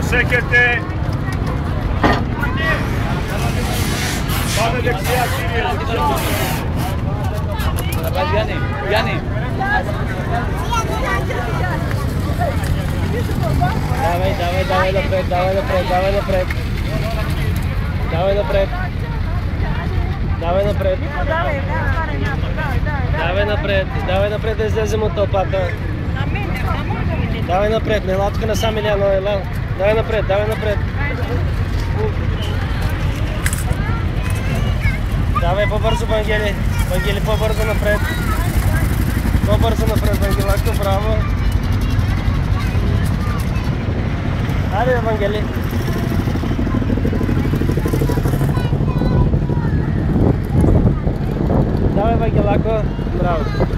сеќате. Пане дека ја Сирија. Јани. Давай напред. Давай напред да излезем от тълпата. Давай напред, не латка на сам Илиано, ела. Давай напред. Давай по-бързо, Вангели. Вангели, по-бързо напред. Вангелако, браво. Айде, Вангели. Давай, Вангелако, браво.